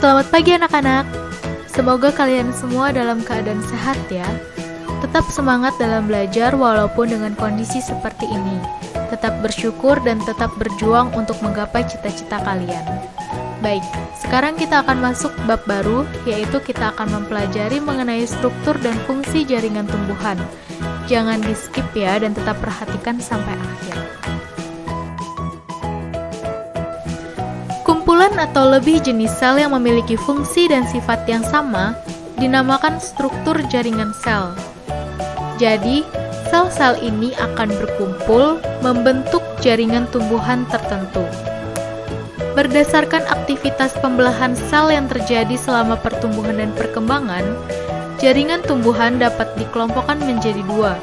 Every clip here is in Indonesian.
Selamat pagi anak-anak. Semoga kalian semua dalam keadaan sehat ya. Tetap semangat dalam belajar walaupun dengan kondisi seperti ini. Tetap bersyukur dan tetap berjuang untuk menggapai cita-cita kalian. Baik, sekarang kita akan masuk bab baru, yaitu kita akan mempelajari mengenai struktur dan fungsi jaringan tumbuhan. Jangan di-skip ya, dan tetap perhatikan sampai akhir. Kumpulan atau lebih jenis sel yang memiliki fungsi dan sifat yang sama dinamakan struktur jaringan sel. Jadi, sel-sel ini akan berkumpul membentuk jaringan tumbuhan tertentu. Berdasarkan aktivitas pembelahan sel yang terjadi selama pertumbuhan dan perkembangan, jaringan tumbuhan dapat dikelompokkan menjadi dua,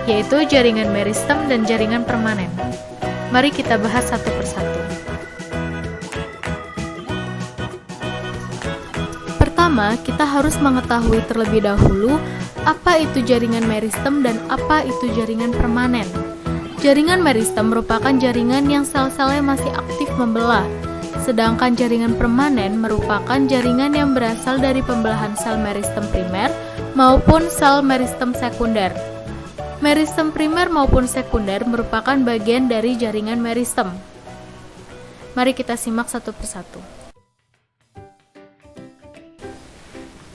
yaitu jaringan meristem dan jaringan permanen. Mari kita bahas satu persatu. Pertama, kita harus mengetahui terlebih dahulu apa itu jaringan meristem dan apa itu jaringan permanen. Jaringan meristem merupakan jaringan yang sel-selnya masih aktif membelah, sedangkan jaringan permanen merupakan jaringan yang berasal dari pembelahan sel meristem primer maupun sel meristem sekunder. Meristem primer maupun sekunder merupakan bagian dari jaringan meristem. Mari kita simak satu persatu.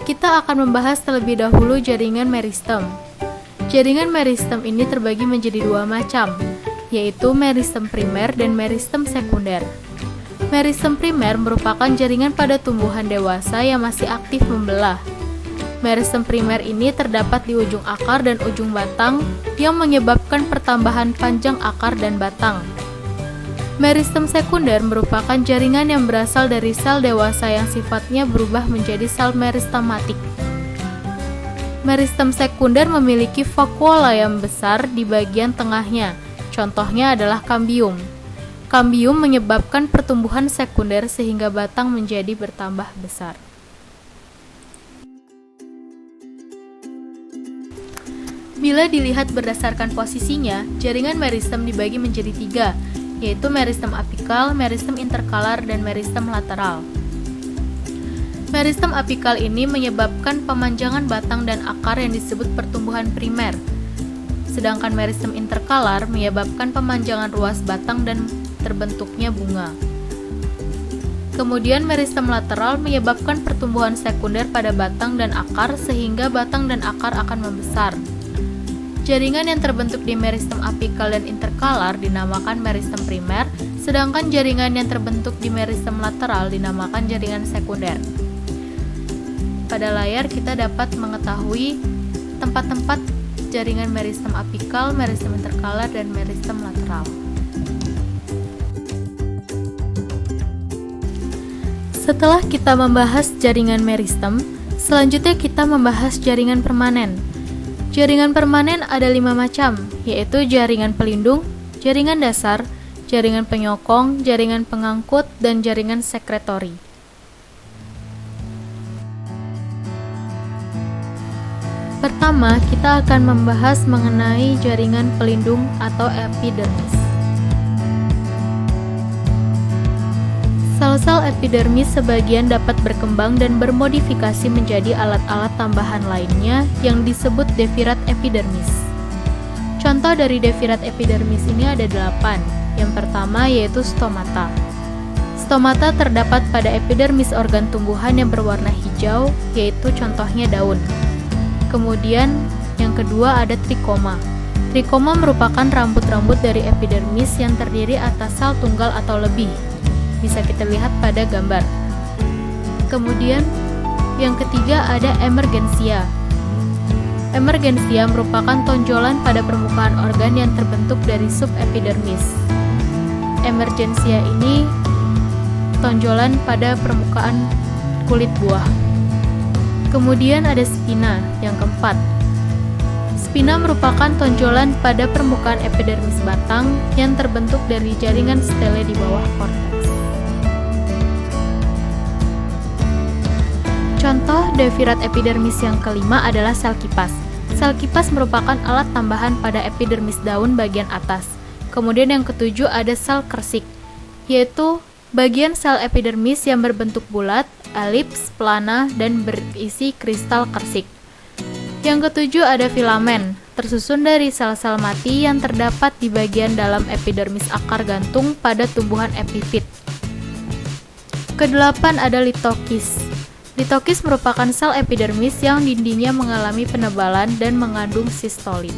Kita akan membahas terlebih dahulu jaringan meristem. Jaringan meristem ini terbagi menjadi dua macam, yaitu meristem primer dan meristem sekunder. Meristem primer merupakan jaringan pada tumbuhan dewasa yang masih aktif membelah. Meristem primer ini terdapat di ujung akar dan ujung batang yang menyebabkan pertambahan panjang akar dan batang. Meristem sekunder merupakan jaringan yang berasal dari sel dewasa yang sifatnya berubah menjadi sel meristematik. Meristem sekunder memiliki vakuola yang besar di bagian tengahnya, contohnya adalah kambium. Kambium menyebabkan pertumbuhan sekunder sehingga batang menjadi bertambah besar. Bila dilihat berdasarkan posisinya, jaringan meristem dibagi menjadi tiga, yaitu meristem apikal, meristem interkalar, dan meristem lateral. Meristem apikal ini menyebabkan pemanjangan batang dan akar yang disebut pertumbuhan primer, sedangkan meristem interkalar menyebabkan pemanjangan ruas batang dan terbentuknya bunga. Kemudian meristem lateral menyebabkan pertumbuhan sekunder pada batang dan akar sehingga batang dan akar akan membesar. Jaringan yang terbentuk di meristem apikal dan interkalar dinamakan meristem primer, sedangkan jaringan yang terbentuk di meristem lateral dinamakan jaringan sekunder. Pada layar kita dapat mengetahui tempat-tempat jaringan meristem apikal, meristem interkalar, dan meristem lateral. Setelah kita membahas jaringan meristem, selanjutnya kita membahas jaringan permanen. Jaringan permanen ada 5 macam, yaitu jaringan pelindung, jaringan dasar, jaringan penyokong, jaringan pengangkut, dan jaringan sekretori. Pertama, kita akan membahas mengenai jaringan pelindung atau epidermis. Sel-sel epidermis sebagian dapat berkembang dan bermodifikasi menjadi alat-alat tambahan lainnya yang disebut devirat epidermis. Contoh dari devirat epidermis ini ada 8. Yang pertama yaitu stomata. Stomata terdapat pada epidermis organ tumbuhan yang berwarna hijau, yaitu contohnya daun. Kemudian yang kedua ada trikoma. Trikoma merupakan rambut-rambut dari epidermis yang terdiri atas sel tunggal atau lebih. Bisa kita lihat pada gambar. Kemudian yang ketiga ada emergensia. Emergensia merupakan tonjolan pada permukaan organ yang terbentuk dari subepidermis. Emergensia ini tonjolan pada permukaan kulit buah. Kemudian ada spina yang keempat. Spina merupakan tonjolan pada permukaan epidermis batang yang terbentuk dari jaringan stele di bawah korteks. Contoh devirat epidermis yang kelima adalah sel kipas. Sel kipas merupakan alat tambahan pada epidermis daun bagian atas. Kemudian yang ketujuh ada sel kersik, yaitu Bagian sel epidermis yang berbentuk bulat, elips, pelana, dan berisi kristal kersik. Yang ketujuh ada filamen, tersusun dari sel-sel mati yang terdapat di bagian dalam epidermis akar gantung pada tumbuhan epifit. Kedelapan ada litokis. Litokis merupakan sel epidermis yang dindingnya mengalami penebalan dan mengandung sistolit.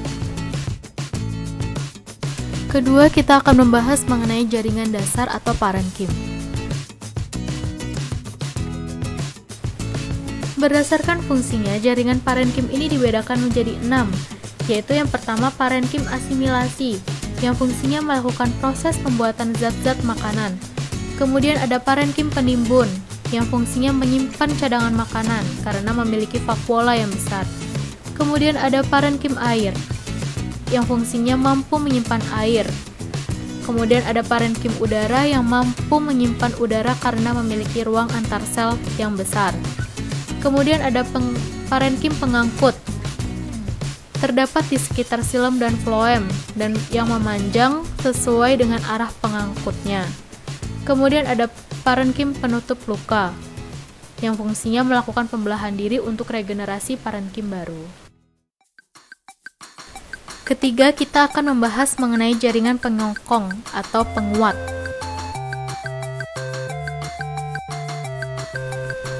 Kedua, kita akan membahas mengenai jaringan dasar atau parenkim. Berdasarkan fungsinya, jaringan parenkim ini dibedakan menjadi 6, yaitu yang pertama parenkim asimilasi, yang fungsinya melakukan proses pembuatan zat-zat makanan. Kemudian ada parenkim penimbun, yang fungsinya menyimpan cadangan makanan karena memiliki vakuola yang besar. Kemudian ada parenkim air, yang fungsinya mampu menyimpan air. Kemudian ada parenkim udara yang mampu menyimpan udara karena memiliki ruang antar sel yang besar. Kemudian ada parenkim pengangkut, terdapat di sekitar silem dan floem dan yang memanjang sesuai dengan arah pengangkutnya. Kemudian ada parenkim penutup luka, yang fungsinya melakukan pembelahan diri untuk regenerasi parenkim baru. Ketiga, kita akan membahas mengenai jaringan penyokong atau penguat.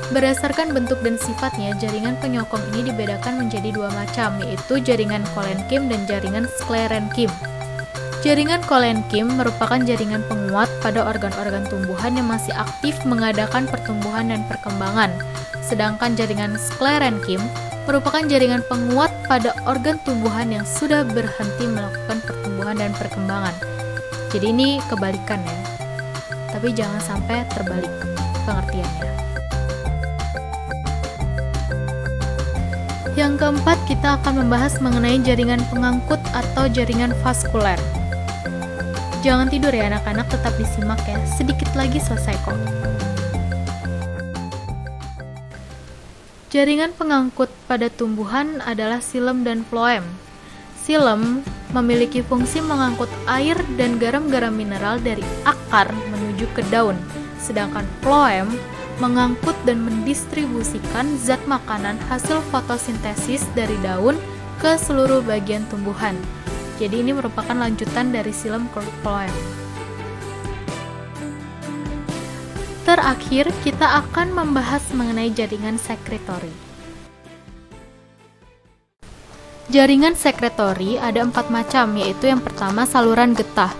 Berdasarkan bentuk dan sifatnya, jaringan penyokong ini dibedakan menjadi dua macam, yaitu jaringan kolenkim dan jaringan sklerenkim. Jaringan kolenkim merupakan jaringan penguat pada organ-organ tumbuhan yang masih aktif mengadakan pertumbuhan dan perkembangan, sedangkan jaringan sklerenkim merupakan jaringan penguat pada organ tumbuhan yang sudah berhenti melakukan pertumbuhan dan perkembangan. Jadi ini kebalikan ya, tapi jangan sampai terbalik pengertiannya. Yang keempat, kita akan membahas mengenai jaringan pengangkut atau jaringan vaskuler. Jangan tidur ya anak-anak, tetap disimak ya, sedikit lagi selesai kok. Jaringan pengangkut pada tumbuhan adalah silem dan floem. Silem memiliki fungsi mengangkut air dan garam-garam mineral dari akar menuju ke daun, sedangkan floem mengangkut dan mendistribusikan zat makanan hasil fotosintesis dari daun ke seluruh bagian tumbuhan. Jadi ini merupakan lanjutan dari silem ke floem. Terakhir, kita akan membahas mengenai jaringan sekretori. Jaringan sekretori ada 4 macam, yaitu yang pertama saluran getah.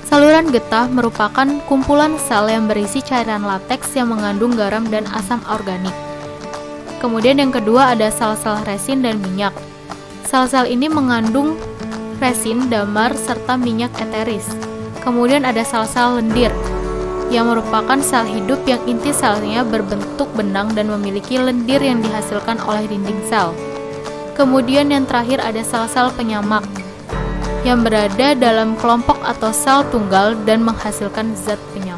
Saluran getah merupakan kumpulan sel yang berisi cairan lateks yang mengandung garam dan asam organik. Kemudian yang kedua ada sel-sel resin dan minyak. Sel-sel ini mengandung resin, damar, serta minyak eteris. Kemudian ada sel-sel lendir, yang merupakan sel hidup yang inti selnya berbentuk benang dan memiliki lendir yang dihasilkan oleh dinding sel. Kemudian yang terakhir ada sel-sel penyamak, yang berada dalam kelompok atau sel tunggal dan menghasilkan zat penyamak.